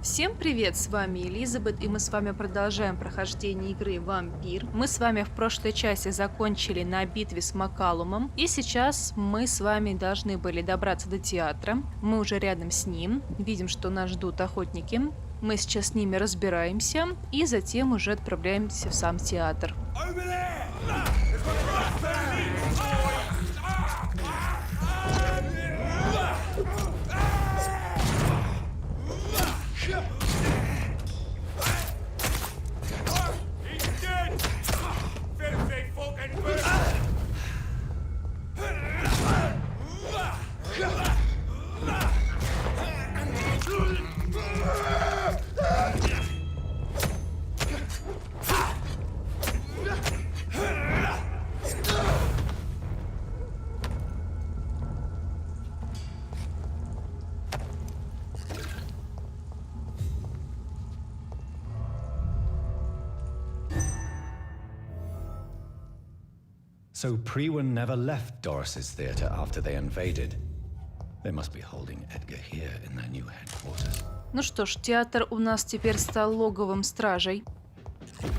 Всем привет, с вами Елизабет, и мы с вами продолжаем прохождение игры Vampyr. Мы с вами в прошлой части закончили на битве с Макалумом, и сейчас мы с вами должны были добраться до театра. Мы уже рядом с ним, видим, что нас ждут охотники. Мы сейчас с ними разбираемся, и затем уже отправляемся в сам театр. So Priwen never left Doris's theater after they invaded. They must be holding Edgar here in their new headquarters. Ну что ж, театр у нас теперь стал логовом стражей.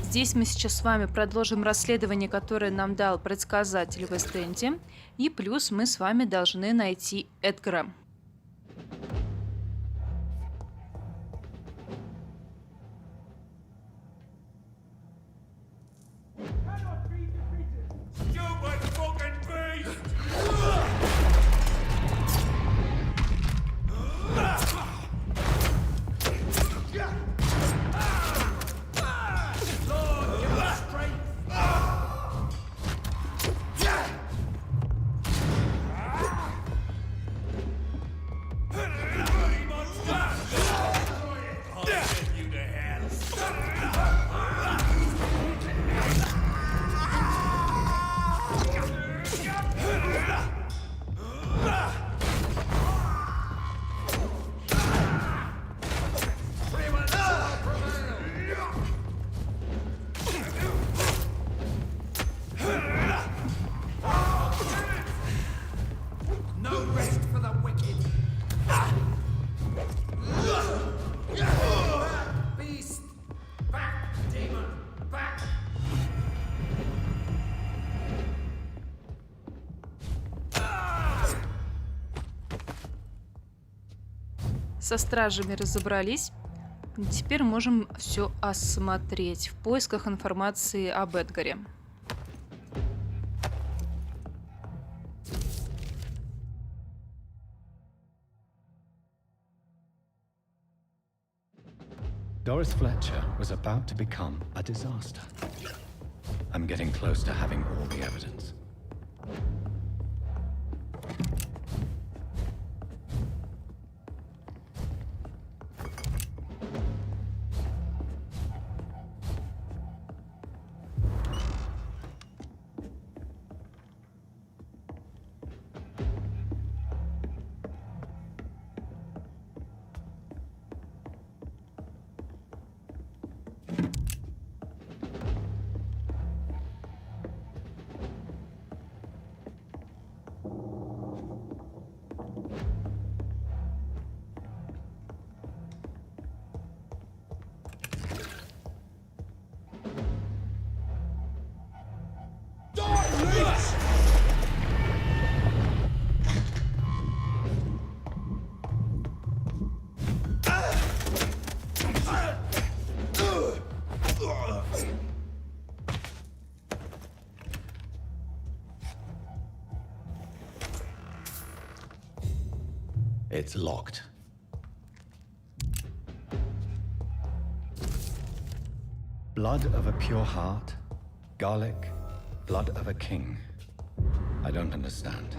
Здесь мы сейчас с вами продолжим расследование, которое нам дал предсказатель в Эстенде. И плюс мы с вами должны найти Эдгара. Со стражами разобрались. Теперь можем все осмотреть в поисках информации об Эдгаре. Doris Fletcher was about to become a disaster. I'm getting close to having all the evidence. It's locked. Blood of a pure heart, garlic, blood of a king. I don't understand.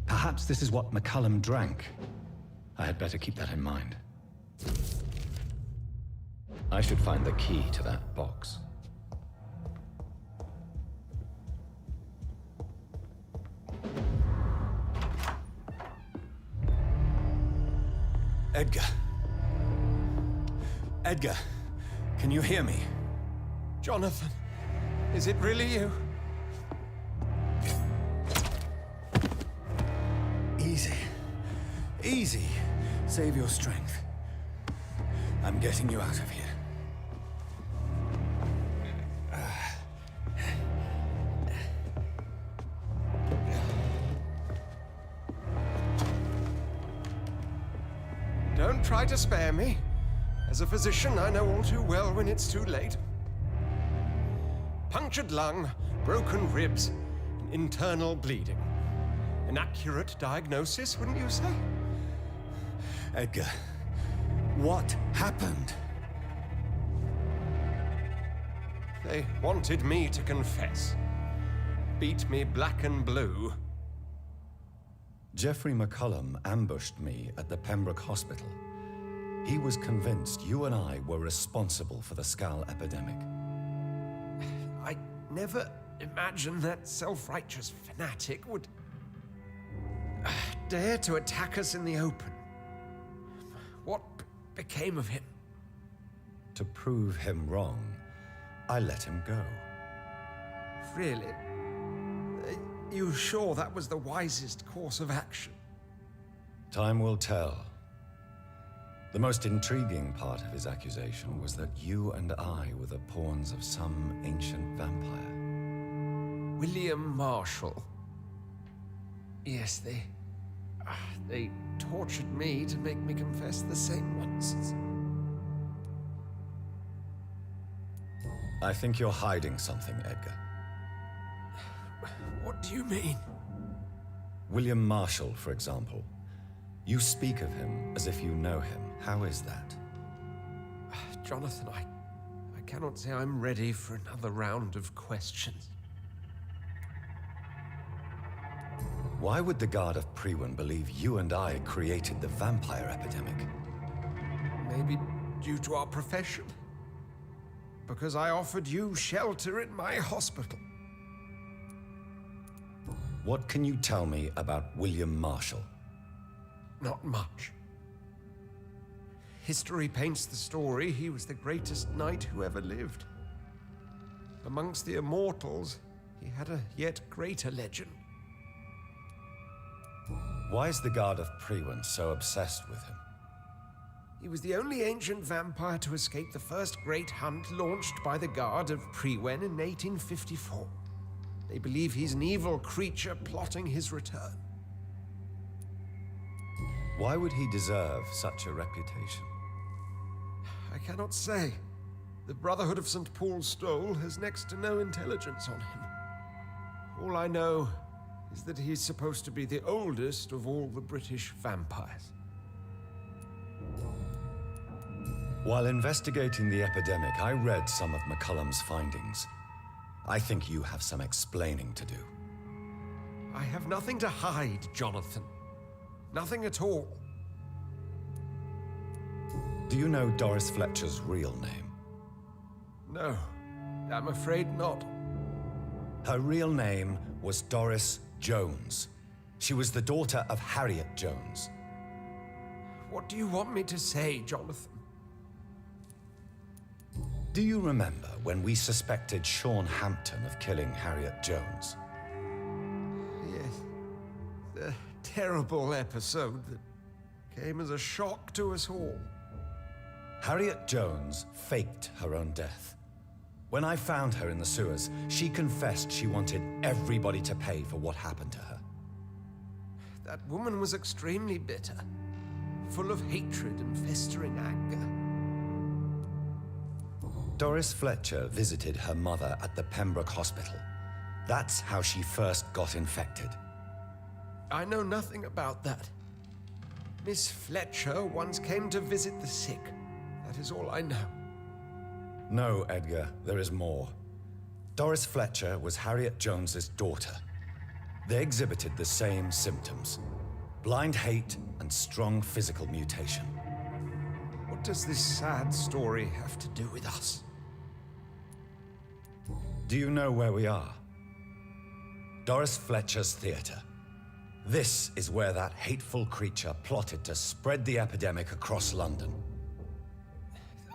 Perhaps this is what McCullum drank. I had better keep that in mind. I should find the key to that box. Edgar. Edgar, can you hear me? Jonathan, is it really you? Easy. Easy. Save your strength. I'm getting you out of here. Don't try to spare me. As a physician, I know all too well when it's too late. Punctured lung, broken ribs, and internal bleeding. An accurate diagnosis, wouldn't you say? Edgar, what happened? They wanted me to confess. Beat me black and blue. Jeffrey McCullum ambushed me at the Pembroke Hospital. He was convinced you and I were responsible for the Skal epidemic. I never imagined that self-righteous fanatic would dare to attack us in the open. What became of him? To prove him wrong, I let him go. Really? Are you sure that was the wisest course of action? Time will tell. The most intriguing part of his accusation was that you and I were the pawns of some ancient vampire. William Marshall. Yes, they tortured me to make me confess the same nonsense. I think you're hiding something, Edgar. What do you mean? William Marshall, for example. You speak of him as if you know him. How is that? Jonathan, I cannot say I'm ready for another round of questions. Why would the Guard of Priwen believe you and I created the vampire epidemic? Maybe due to our profession. Because I offered you shelter in my hospital. What can you tell me about William Marshall? Not much. History paints the story he was the greatest knight who ever lived. Amongst the immortals, he had a yet greater legend. Why is the Guard of Priwen so obsessed with him? He was the only ancient vampire to escape the first great hunt launched by the Guard of Priwen in 1854. They believe he's an evil creature plotting his return. Why would he deserve such a reputation? I cannot say. The Brotherhood of St. Paul's Stole has next to no intelligence on him. All I know is that he's supposed to be the oldest of all the British vampires. While investigating the epidemic, I read some of McCullum's findings. I think you have some explaining to do. I have nothing to hide, Jonathan. Nothing at all. Do you know Doris Fletcher's real name? No, I'm afraid not. Her real name was Doris Jones. She was the daughter of Harriet Jones. What do you want me to say, Jonathan? Do you remember when we suspected Sean Hampton of killing Harriet Jones? Yes. The terrible episode that came as a shock to us all. Harriet Jones faked her own death. When I found her in the sewers, she confessed she wanted everybody to pay for what happened to her. That woman was extremely bitter, full of hatred and festering anger. Doris Fletcher visited her mother at the Pembroke Hospital. That's how she first got infected. I know nothing about that. Miss Fletcher once came to visit the sick. That is all I know. No, Edgar, there is more. Doris Fletcher was Harriet Jones's daughter. They exhibited the same symptoms: blind hate and strong physical mutation. What does this sad story have to do with us? Do you know where we are? Doris Fletcher's theater. This is where that hateful creature plotted to spread the epidemic across London.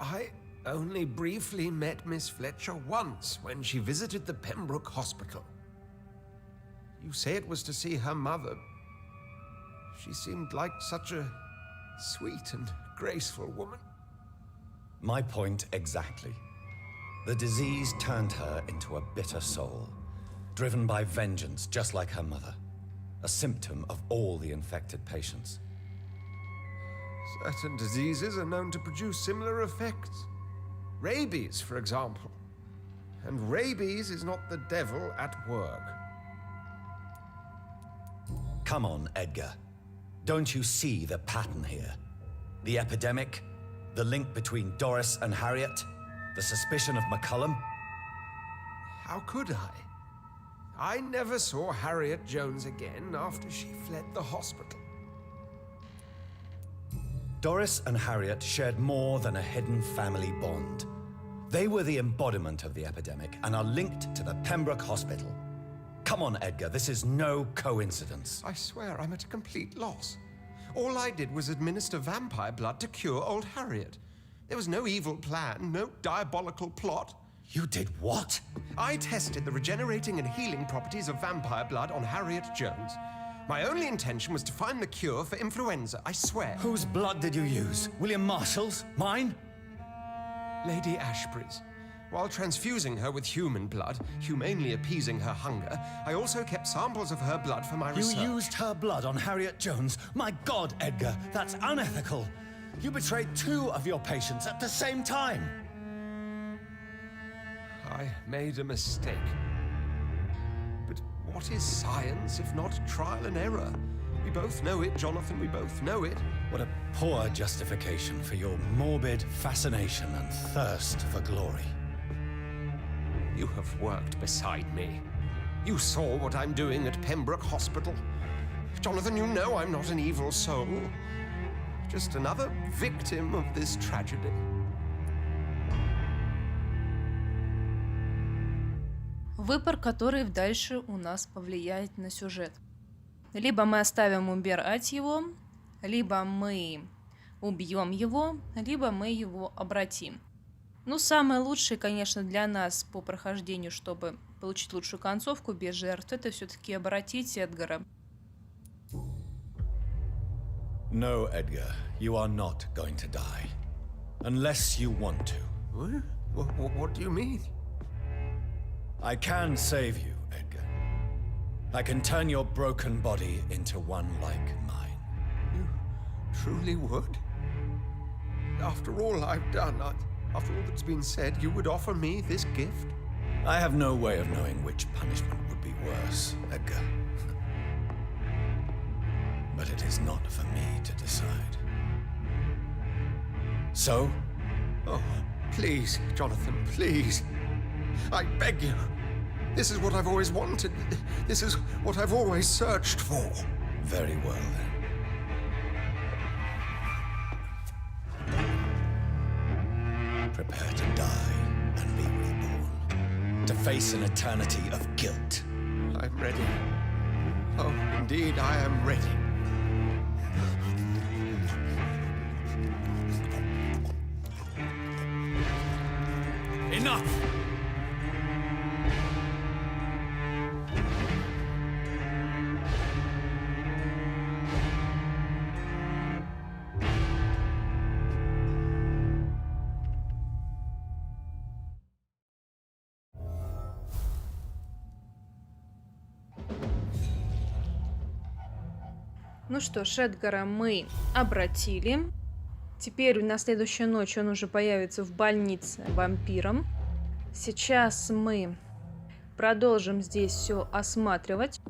I only briefly met Miss Fletcher once when she visited the Pembroke Hospital. You say it was to see her mother. She seemed like such a sweet and graceful woman. My point exactly. The disease turned her into a bitter soul, driven by vengeance just like her mother. A symptom of all the infected patients. Certain diseases are known to produce similar effects. Rabies, for example. And rabies is not the devil at work. Come on, Edgar. Don't you see the pattern here? The epidemic, the link between Doris and Harriet, the suspicion of McCullum? How could I? I never saw Harriet Jones again after she fled the hospital. Doris and Harriet shared more than a hidden family bond. They were the embodiment of the epidemic and are linked to the Pembroke Hospital. Come on, Edgar, this is no coincidence. I swear I'm at a complete loss. All I did was administer vampire blood to cure old Harriet. There was no evil plan, no diabolical plot. You did what? I tested the regenerating and healing properties of vampire blood on Harriet Jones. My only intention was to find the cure for influenza, I swear. Whose blood did you use? William Marshall's? Mine? Lady Ashbury's. While transfusing her with human blood, humanely appeasing her hunger, I also kept samples of her blood for my research. You used her blood on Harriet Jones? My God, Edgar, that's unethical. You betrayed 2 of your patients at the same time. I made a mistake. But what is science if not trial and error? We both know it, Jonathan, we both know it. What a poor justification for your morbid fascination and thirst for glory. You have worked beside me. You saw what I'm doing at Pembroke Hospital. Jonathan, you know I'm not an evil soul. Just another victim of this tragedy. Выбор, который дальше у нас повлияет на сюжет. Либо мы оставим убирать его, либо мы убьем его, либо мы его обратим. Ну, самое лучшее, конечно, для нас по прохождению, чтобы получить лучшую концовку без жертв, это все-таки обратить Эдгара. No, Edgar, you are not going to die. Unless you want to. What do you mean? I can save you, Edgar. I can turn your broken body into one like mine. You truly would? After all I've done, after all that's been said, you would offer me this gift? I have no way of knowing which punishment would be worse, Edgar. But it is not for me to decide. So? Oh, please, Jonathan, please. I beg you. This is what I've always wanted. This is what I've always searched for. Very well, then. Prepare to die and be reborn. To face an eternity of guilt. I'm ready. Oh, indeed, I am ready. Enough! Ну что ж, Эдгара мы обратили. Теперь на следующую ночь он уже появится в больнице вампиром. Сейчас мы продолжим здесь все осматривать.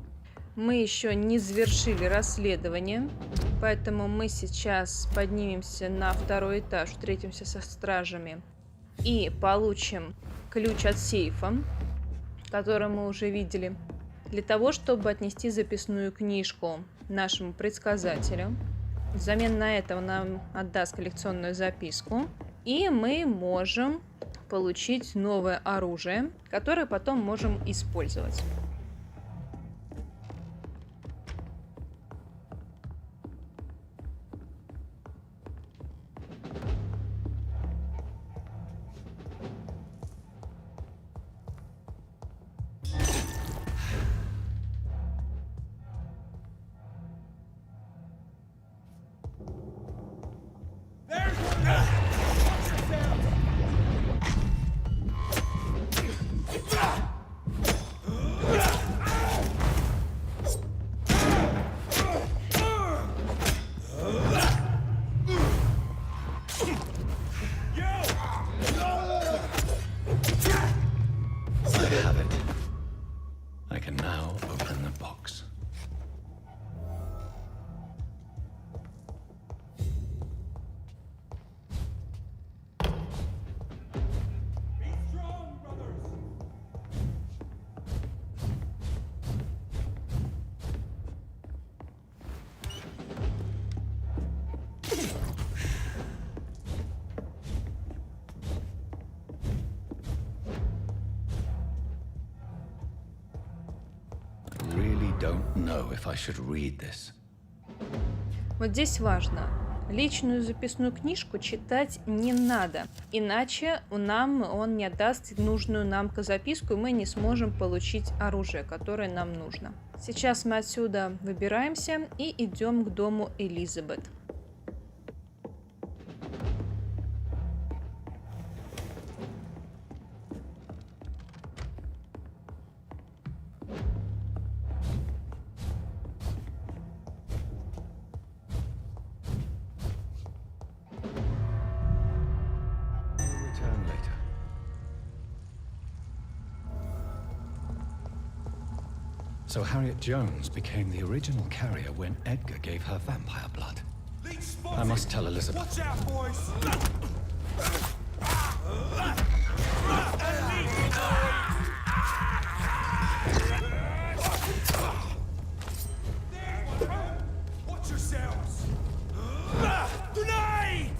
Мы еще не завершили расследование, поэтому мы сейчас поднимемся на 2-й этаж, встретимся со стражами и получим ключ от сейфа, который мы уже видели, для того, чтобы отнести записную книжку нашему предсказателю. Взамен на это он нам отдаст коллекционную записку, и мы можем получить новое оружие, которое потом можем использовать. I have it. I can now open the box. Don't know if I should read this. Вот здесь важно. Личную записную книжку читать не надо, иначе он не отдаст нужную нам записку, и мы не сможем получить оружие, которое нам нужно. Сейчас мы отсюда выбираемся и идем к дому Элизабет. So Harriet Jones became the original carrier when Edgar gave her vampire blood. I must tell Elizabeth. Watch out, boys! Watch yourselves! Grenade!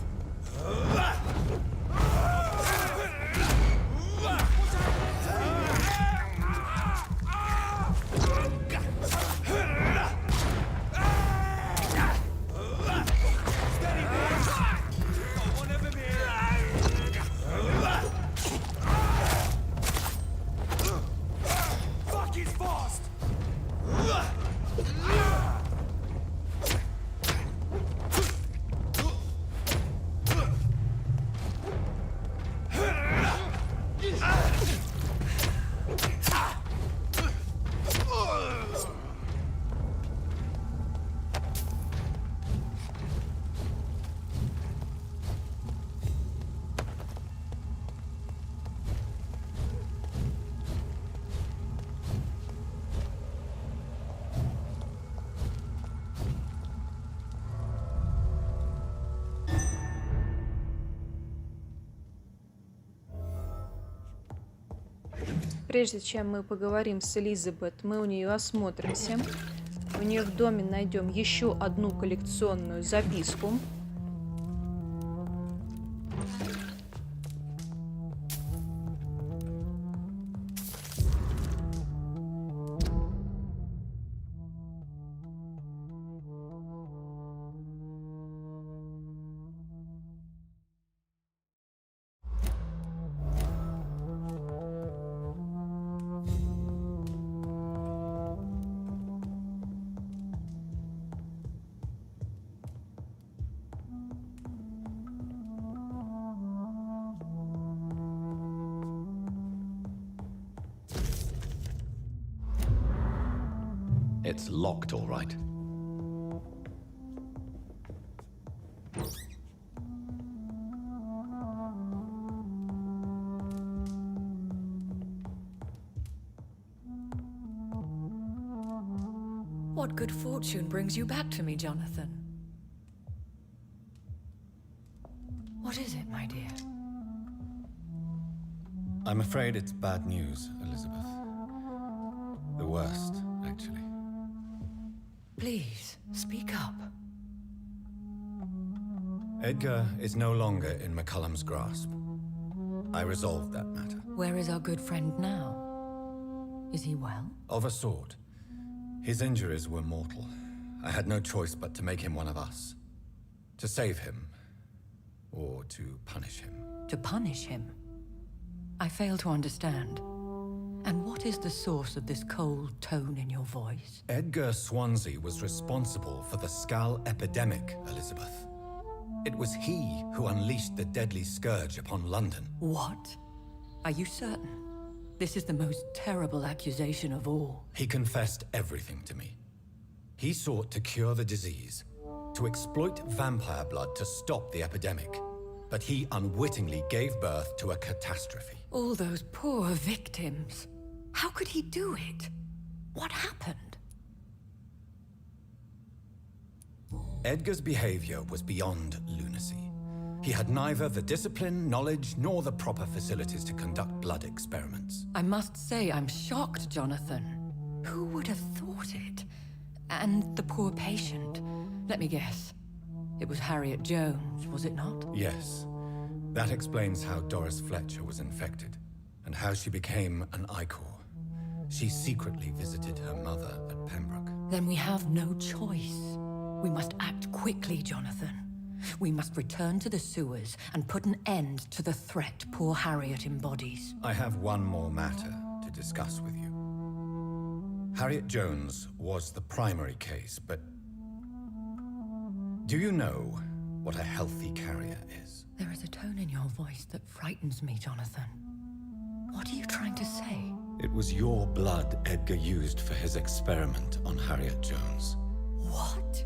Прежде чем мы поговорим с Элизабет, мы у нее осмотримся. У нее в доме найдем еще одну коллекционную записку. It's locked, all right. What good fortune brings you back to me, Jonathan? What is it, my dear? I'm afraid it's bad news, Elizabeth. The worst, actually. Please, speak up. Edgar is no longer in McCullum's grasp. I resolved that matter. Where is our good friend now? Is he well? Of a sort. His injuries were mortal. I had no choice but to make him one of us. To save him. Or to punish him. To punish him? I fail to understand. And what is the source of this cold tone in your voice? Edgar Swansea was responsible for the Skull epidemic, Elizabeth. It was he who unleashed the deadly scourge upon London. What? Are you certain? This is the most terrible accusation of all. He confessed everything to me. He sought to cure the disease, to exploit vampire blood to stop the epidemic. but he unwittingly gave birth to a catastrophe. All those poor victims. How could he do it? What happened? Edgar's behavior was beyond lunacy. He had neither the discipline, knowledge, nor the proper facilities to conduct blood experiments. I must say I'm shocked, Jonathan. Who would have thought it? And the poor patient. Let me guess. It was Harriet Jones, was it not? Yes. That explains how Doris Fletcher was infected, and how she became an Ichor. She secretly visited her mother at Pembroke. Then we have no choice. We must act quickly, Jonathan. We must return to the sewers and put an end to the threat poor Harriet embodies. I have one more matter to discuss with you. Harriet Jones was the primary case, but do you know what a healthy carrier is? There is a tone in your voice that frightens me, Jonathan. What are you trying to say? It was your blood Edgar used for his experiment on Harriet Jones. What?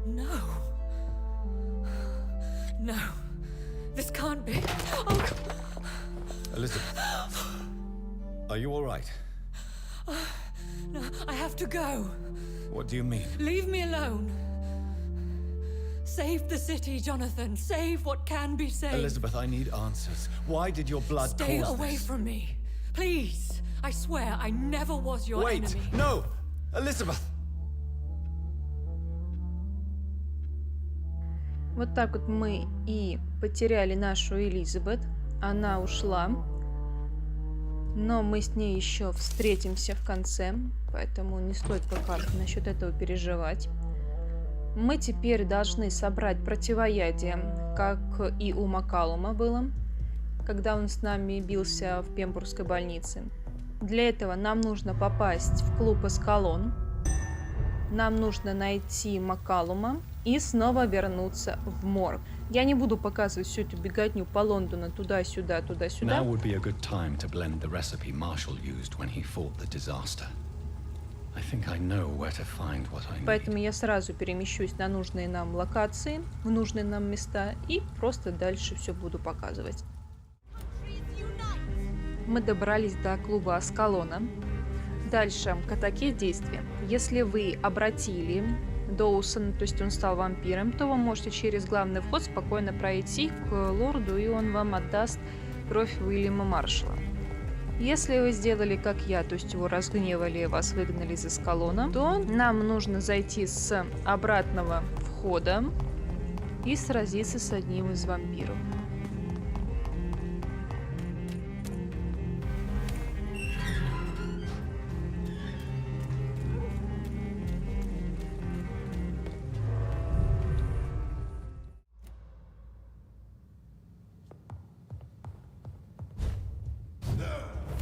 No. No. This can't be. Oh. Elizabeth, are you all right? No, I have to go. What do you mean? Leave me alone. Save the city, Jonathan. Save what can be saved. Elizabeth, I need answers. Why did your blood Stay cause away this? from me. Please. I swear I never was your Wait! enemy. No! Elizabeth! Вот так вот мы и потеряли нашу Элизабет. Она ушла. Но мы с ней еще встретимся в конце. Поэтому не стоит пока насчет этого переживать. Мы теперь должны собрать противоядие, как и у Маккалума было, когда он с нами бился в Пембургской больнице. Для этого нам нужно попасть в клуб Эскалон. Нам нужно найти Маккалума и снова вернуться в морг. Я не буду показывать всю эту беготню по Лондону туда-сюда, туда-сюда. Now would be a good time to blend the recipe Marshall used when he fought the disaster. I think I know where to find what I need. Поэтому я сразу перемещусь на нужные нам локации, в нужные нам места и просто дальше все буду показывать. Мы добрались до клуба Аскалона. Дальше какие действия. Если вы обратили Доусона, то есть он стал вампиром, то вы можете через главный вход спокойно пройти к лорду, и он вам отдаст кровь Уильяма Маршалла. Если вы сделали как я, то есть его разгневали, вас выгнали из Аскалона, то нам нужно зайти с обратного входа и сразиться с одним из вампиров.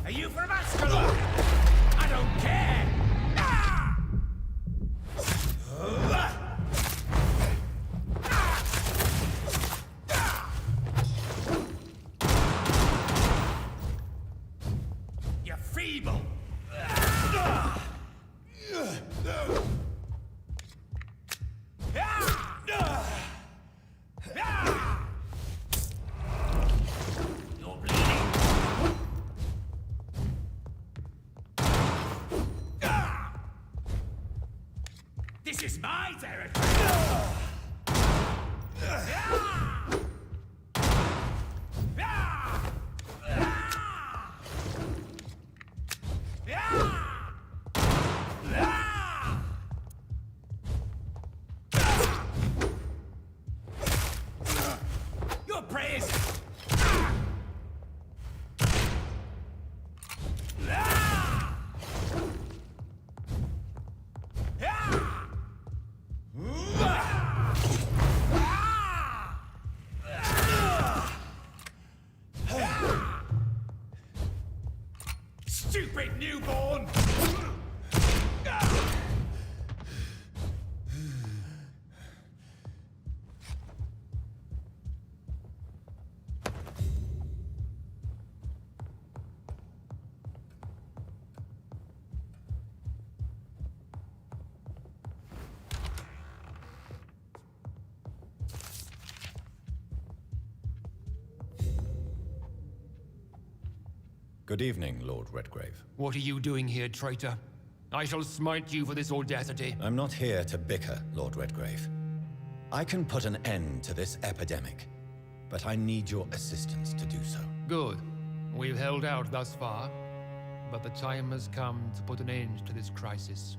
Are you from Ascalon? I don't care! Ah! You're feeble! You're bleeding! This is my territory! Your praise! Stupid newborn! Good evening, Lord Redgrave. What are you doing here, traitor? I shall smite you for this audacity. I'm not here to bicker, Lord Redgrave. I can put an end to this epidemic, but I need your assistance to do so. Good. We've held out thus far, but the time has come to put an end to this crisis.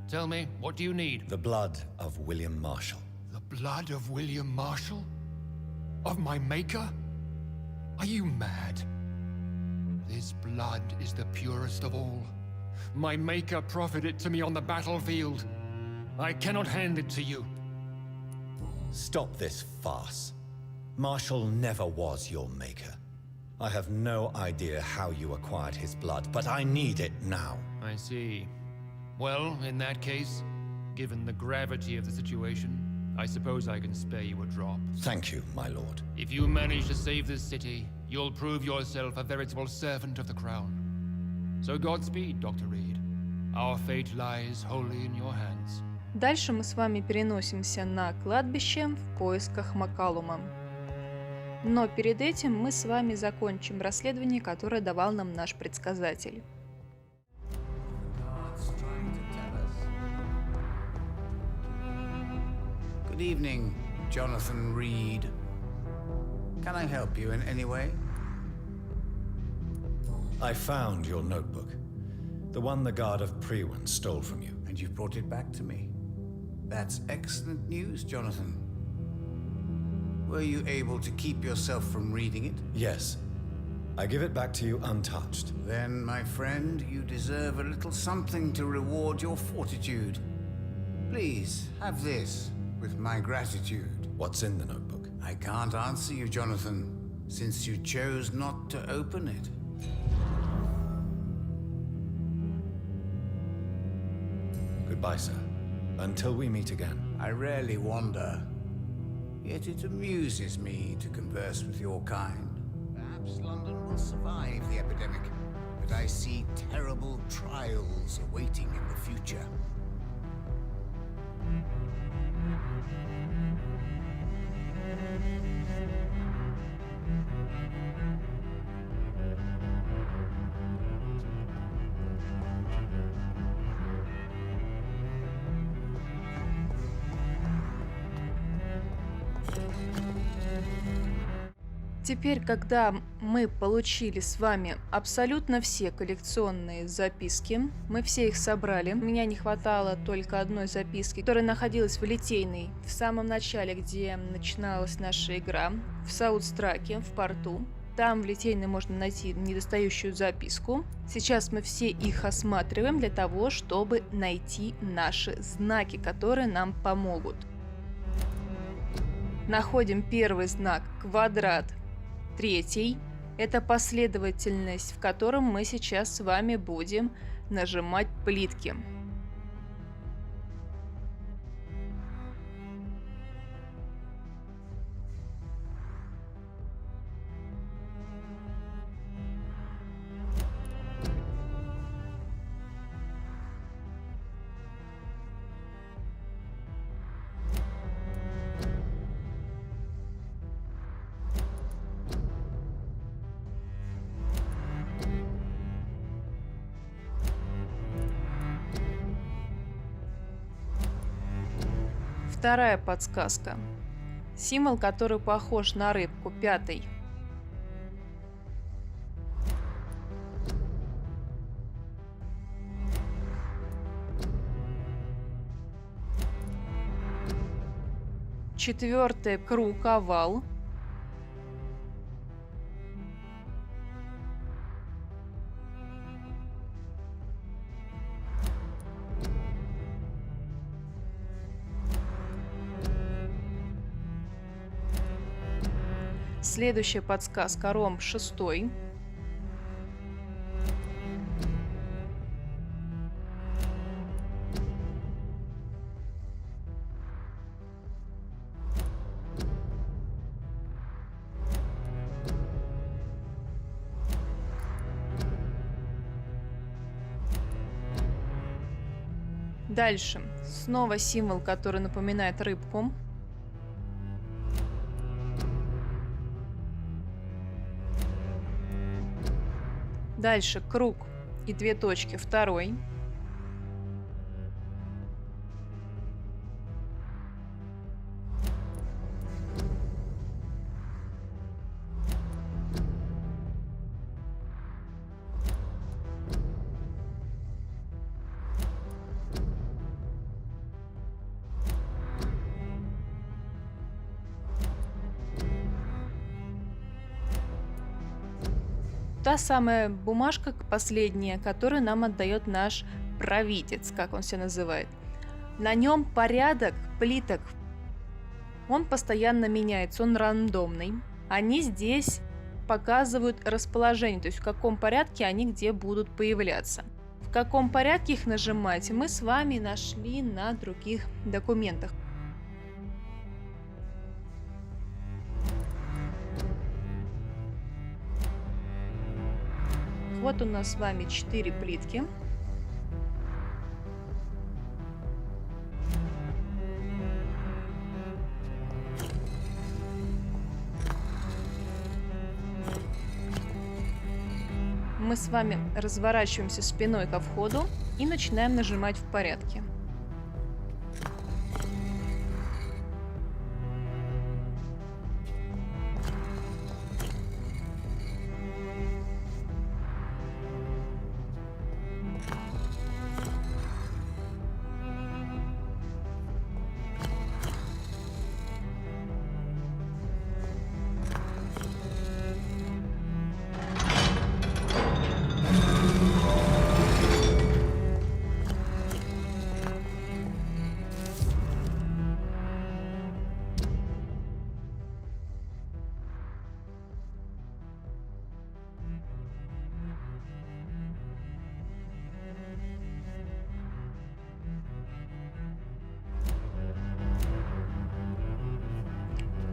Tell me, what do you need? The blood of William Marshall. The blood of William Marshall? Of my maker? Are you mad? This blood is the purest of all. My maker proffered it to me on the battlefield. I cannot hand it to you. Stop this farce. Marshall never was your maker. I have no idea how you acquired his blood, but I need it now. I see. Well, in that case, given the gravity of the situation, I suppose I can spare you a drop. Thank you, my lord. If you manage to save this city, you'll prove yourself a veritable servant of the crown. So Godspeed, Dr. Reed. Our fate lies wholly in your hands. Дальше мы с вами переносимся на кладбище в поисках Маккалума. Но перед этим мы с вами закончим расследование, которое давал нам наш предсказатель. Good evening, Jonathan Reed. Can I help you in any way? I found your notebook. The one the guard of Prewan stole from you. And you've brought it back to me. That's excellent news, Jonathan. Were you able to keep yourself from reading it? Yes. I give it back to you untouched. Then, my friend, you deserve a little something to reward your fortitude. Please, have this, with my gratitude. What's in the notebook? I can't answer you, Jonathan, since you chose not to open it. Goodbye, sir. Until we meet again. I rarely wander, yet it amuses me to converse with your kind. Perhaps London will survive the epidemic, but I see terrible trials awaiting in the future. Теперь, когда мы получили с вами абсолютно все коллекционные записки, мы все их собрали. У меня не хватало только одной записки, которая находилась в Литейной, в самом начале, где начиналась наша игра, в Саутстраке, в порту. Там в Литейной можно найти недостающую записку. Сейчас мы все их осматриваем для того, чтобы найти наши знаки, которые нам помогут. Находим первый знак – квадрат. Третий – это последовательность, в котором мы сейчас с вами будем нажимать плитки. Вторая подсказка. Символ, который похож на рыбку, пятый. Четвертый круг, овал. Следующая подсказка, ромб шестой. Дальше. Снова символ, который напоминает рыбку. Дальше круг и 2 точки второй. Та самая бумажка последняя, которую нам отдает наш провидец, как он себя называет. На нем порядок плиток. Он постоянно меняется, он рандомный. Они здесь показывают расположение, то есть в каком порядке они где будут появляться. В каком порядке их нажимать, мы с вами нашли на других документах. Вот у нас с вами 4 плитки. Мы с вами разворачиваемся спиной ко входу и начинаем нажимать в порядке.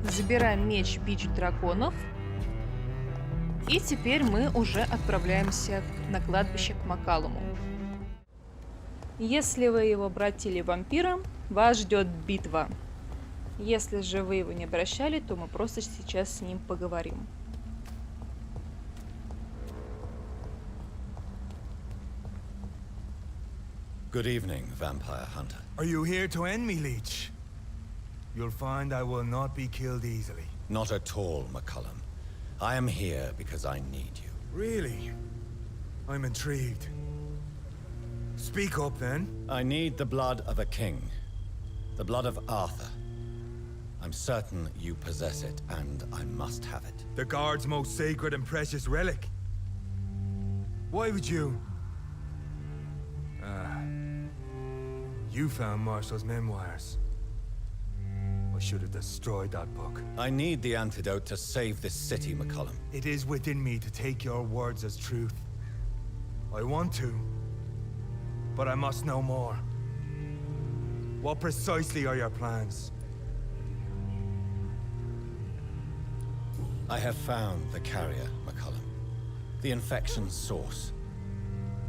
Забираем меч, бич драконов. И теперь мы уже отправляемся на кладбище к Макалуму. Если вы его обратили вампира, вас ждет битва. Если же вы его не обращали, то мы просто сейчас с ним поговорим. Good evening, vampire hunter. Are you here to end me, Leech? You'll find I will not be killed easily. Not at all, McCullum. I am here because I need you. Really? I'm intrigued. Speak up, then. I need the blood of a king. The blood of Arthur. I'm certain you possess it, and I must have it. The Guard's most sacred and precious relic. Why would you? You found Marshall's memoirs. I should have destroyed that book. I need the antidote to save this city, McCullum. It is within me to take your words as truth. I want to, but I must know more. What precisely are your plans? I have found the carrier, McCullum. The infection's source.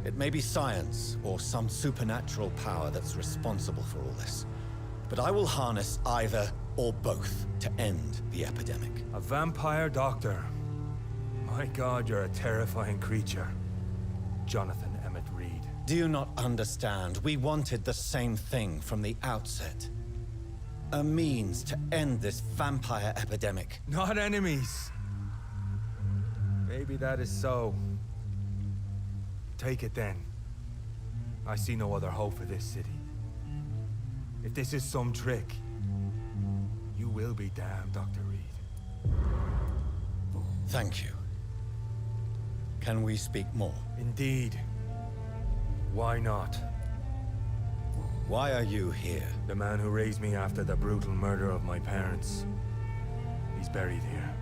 It may be science or some supernatural power that's responsible for all this. But I will harness either or both to end the epidemic. A vampire doctor. My God, you're a terrifying creature. Jonathan Emmett Reed. Do you not understand? We wanted the same thing from the outset. A means to end this vampire epidemic. Not enemies. Maybe that is so. Take it then. I see no other hope for this city. If this is some trick, you will be damned, Dr. Reed. Thank you. Can we speak more? Indeed. Why not? Why are you here? The man who raised me after the brutal murder of my parents. He's buried here.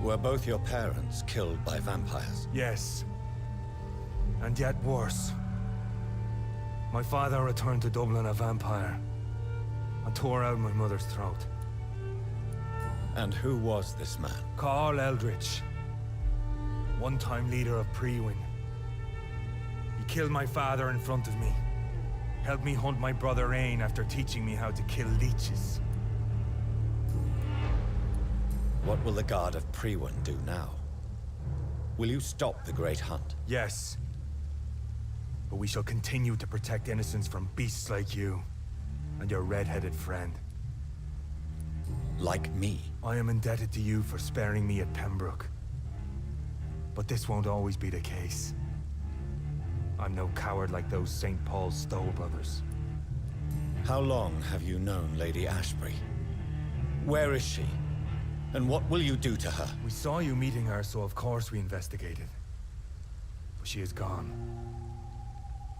Were both your parents killed by vampires? Yes. And yet worse. My father returned to Dublin a vampire and tore out my mother's throat. And who was this man? Carl Eldritch, one-time leader of Prewin. He killed my father in front of me, helped me hunt my brother Ain after teaching me how to kill leeches. What will the Guard of Prewin do now? Will you stop the Great Hunt? Yes. But we shall continue to protect innocents from beasts like you and your red-headed friend. Like me? I am indebted to you for sparing me at Pembroke. But this won't always be the case. I'm no coward like those St. Paul's Stowe brothers. How long have you known Lady Ashbury? Where is she? And what will you do to her? We saw you meeting her, so of course we investigated. But she is gone.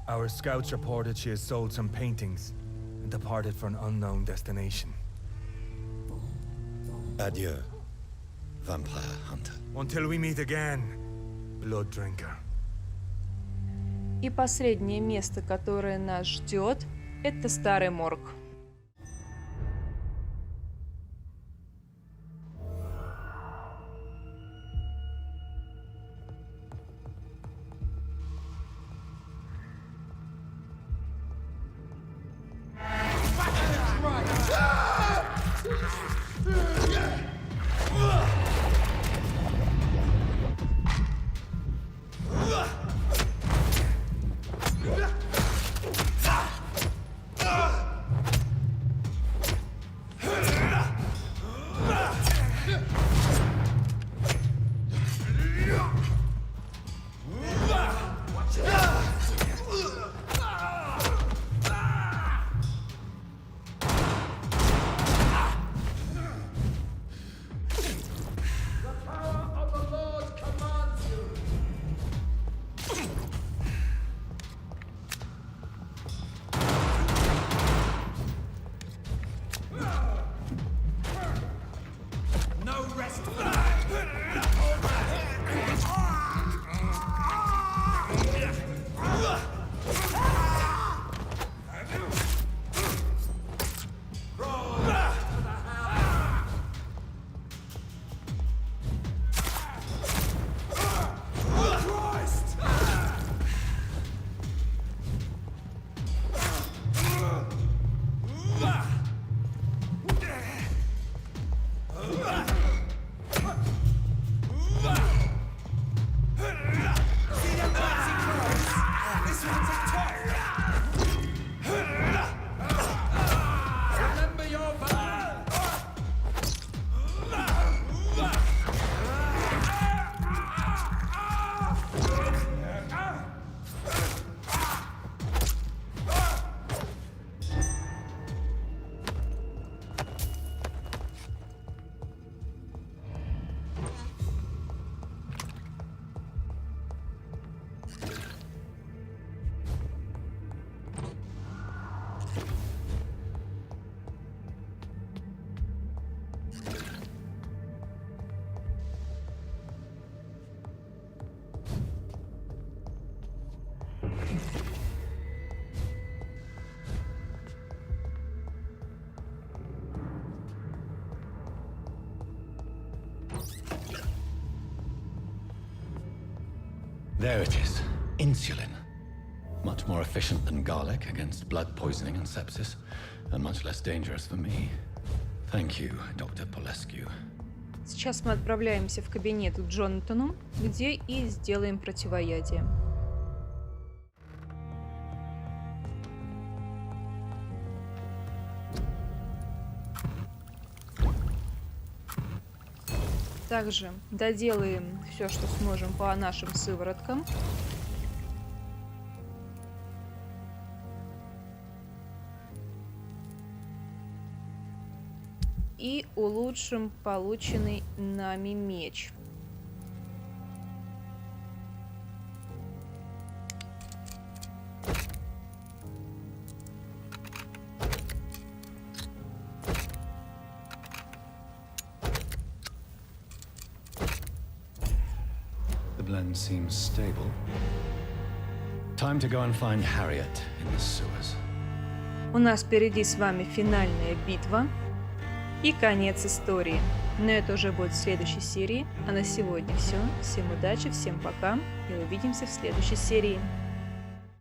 Our scouts reported she has sold some paintings and departed for an unknown destination. Adieu, vampire hunter. Until we meet again, blood drinker. И последнее место, которое нас ждет, это старый морг. There it is. Insulin. Much more efficient than garlic against blood poisoning and sepsis, and much less dangerous for me. Thank you, Dr. Polescu. Сейчас мы отправляемся в кабинет к Джонатану, где и сделаем противоядие. Также доделаем все, что сможем по нашим сывороткам. И улучшим полученный нами меч. The blend seems stable. Time to go and find Harriet in the sewers. У нас впереди с вами финальная битва и конец истории. Но это уже будет в следующей серии. А на сегодня все. Всем удачи, всем пока и увидимся в следующей серии.